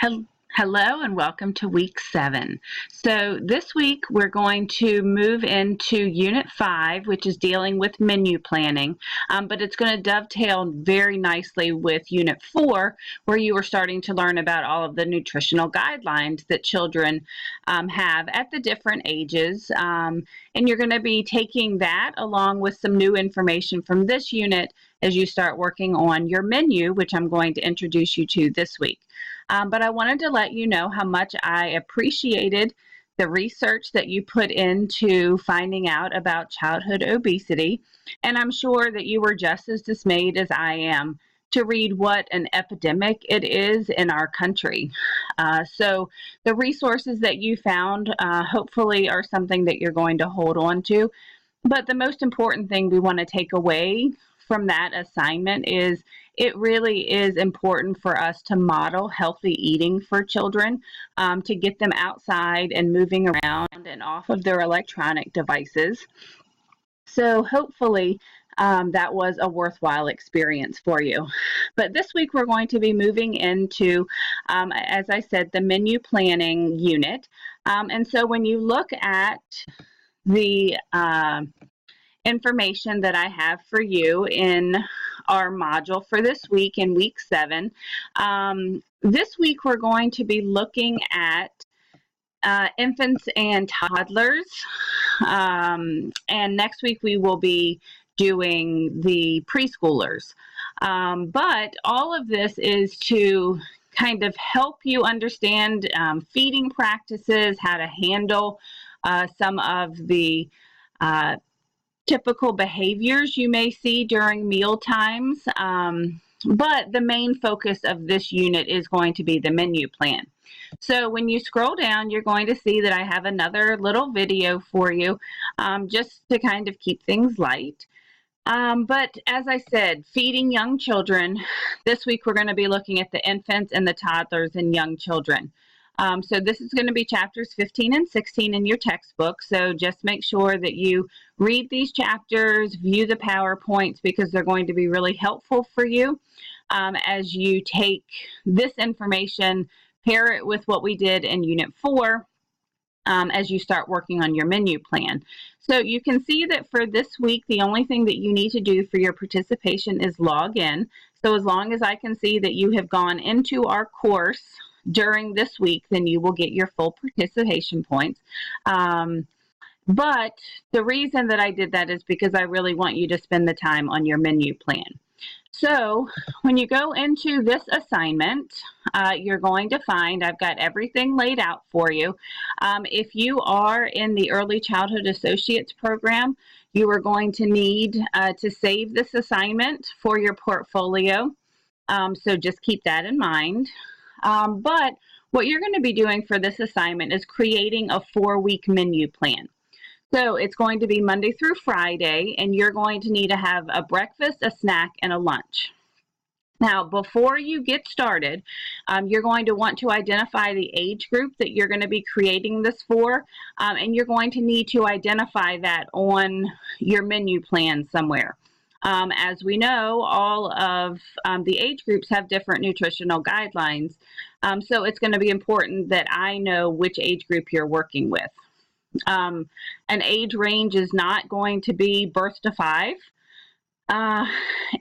Hello and welcome to week 7. So this week we're going to move into unit 5, which is dealing with menu planning, but it's going to dovetail very nicely with unit 4, where you are starting to learn about all of the nutritional guidelines that children have at the different ages, and you're going to be taking that along with some new information from this unit as you start working on your menu, which I'm going to introduce you to this week. But I wanted to let you know how much I appreciated the research that you put into finding out about childhood obesity. And I'm sure that you were just as dismayed as I am to read what an epidemic it is in our country. So the resources that you found hopefully are something that you're going to hold on to. But the most important thing we want to take away from that assignment is it really is important for us to model healthy eating for children, to get them outside and moving around and off of their electronic devices. So hopefully that was a worthwhile experience for you. But this week we're going to be moving into, as I said, the menu planning unit. And so when you look at the information that I have for you in our module for this week in week 7. This week we're going to be looking at infants and toddlers, and next week we will be doing the preschoolers. But all of this is to kind of help you understand feeding practices, how to handle some of the typical behaviors you may see during meal times, but the main focus of this unit is going to be the menu plan. So when you scroll down, you're going to see that I have another little video for you, just to kind of keep things light. But as I said, feeding young children, this week we're going to be looking at the infants and the toddlers and young children. So this is going to be chapters 15 and 16 in your textbook. So just make sure that you read these chapters, view the PowerPoints, because they're going to be really helpful for you as you take this information, pair it with what we did in Unit 4, as you start working on your menu plan. So you can see that for this week, the only thing that you need to do for your participation is log in. So as long as I can see that you have gone into our course during this week, then you will get your full participation points. But the reason that I did that is because I really want you to spend the time on your menu plan. So when you go into this assignment, you're going to find I've got everything laid out for you. If you are in the Early Childhood Associates program, you are going to need to save this assignment for your portfolio. So just keep that in mind. But what you're going to be doing for this assignment is creating a 4-week menu plan. So it's going to be Monday through Friday, and you're going to need to have a breakfast, a snack, and a lunch. Now, before you get started, you're going to want to identify the age group that you're going to be creating this for, and you're going to need to identify that on your menu plan somewhere. As we know, all of the age groups have different nutritional guidelines, so it's going to be important that I know which age group you're working with. An age range is not going to be birth to 5.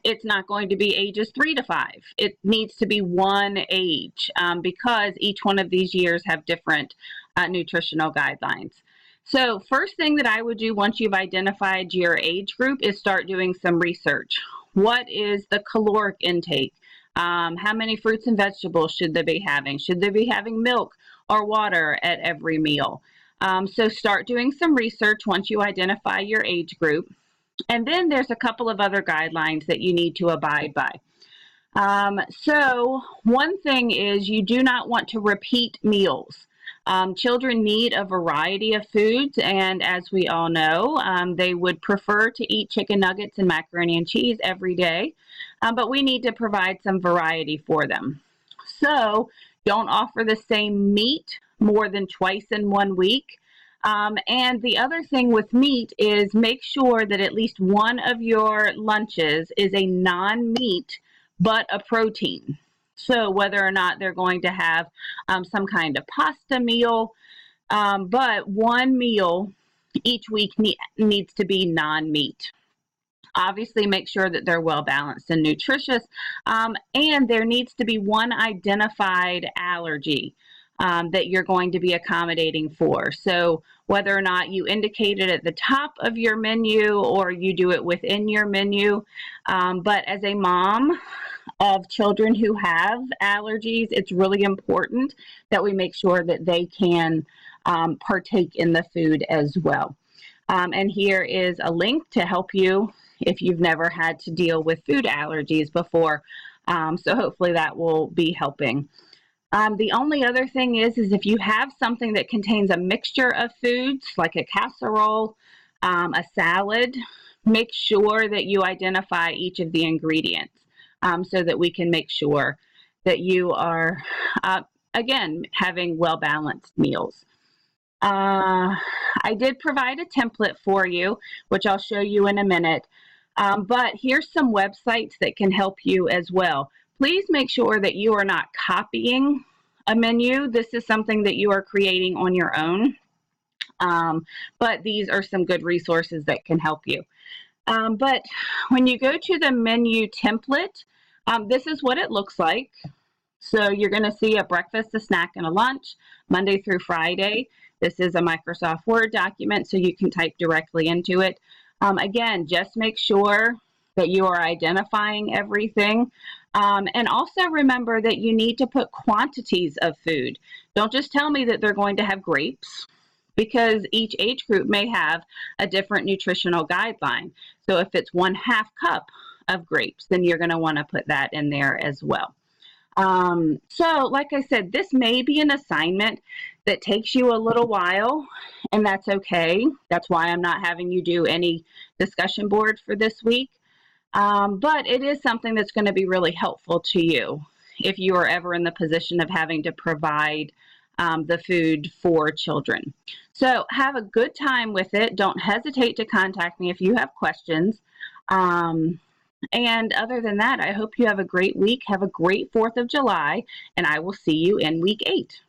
It's not going to be ages 3 to 5. It needs to be one age, because each one of these years have different nutritional guidelines. So first thing that I would do once you've identified your age group is start doing some research. What is the caloric intake? How many fruits and vegetables should they be having? Should they be having milk or water at every meal? So start doing some research once you identify your age group. And then there's a couple of other guidelines that you need to abide by. So one thing is you do not want to repeat meals. Children need a variety of foods, and as we all know, they would prefer to eat chicken nuggets and macaroni and cheese every day, but we need to provide some variety for them. So don't offer the same meat more than twice in 1 week. And the other thing with meat is make sure that at least one of your lunches is a non-meat but a protein. So whether or not they're going to have some kind of pasta meal, but one meal each week needs to be non-meat. Obviously, make sure that they're well balanced and nutritious, and there needs to be one identified allergy that you're going to be accommodating for. So whether or not you indicate it at the top of your menu or you do it within your menu, but as a mom of children who have allergies, it's really important that we make sure that they can partake in the food as well. And here is a link to help you if you've never had to deal with food allergies before. So hopefully that will be helping. The only other thing is if you have something that contains a mixture of foods, like a casserole, a salad, make sure that you identify each of the ingredients so that we can make sure that you are, again, having well-balanced meals. I did provide a template for you, which I'll show you in a minute. But here's some websites that can help you as well. Please make sure that you are not copying a menu. This is something that you are creating on your own. But these are some good resources that can help you. But when you go to the menu template, this is what it looks like. So you're going to see a breakfast, a snack, and a lunch, Monday through Friday. This is a Microsoft Word document, so you can type directly into it. Again, just make sure that you are identifying everything. And also remember that you need to put quantities of food. Don't just tell me that they're going to have grapes, because each age group may have a different nutritional guideline. So if it's 1/2 cup of grapes, then you're going to want to put that in there as well. So like I said, this may be an assignment that takes you a little while, and that's okay. That's why I'm not having you do any discussion boards for this week. But it is something that's going to be really helpful to you if you are ever in the position of having to provide the food for children. So have a good time with it. Don't hesitate to contact me if you have questions. And other than that, I hope you have a great week. Have a great 4th of July, and I will see you in week 8.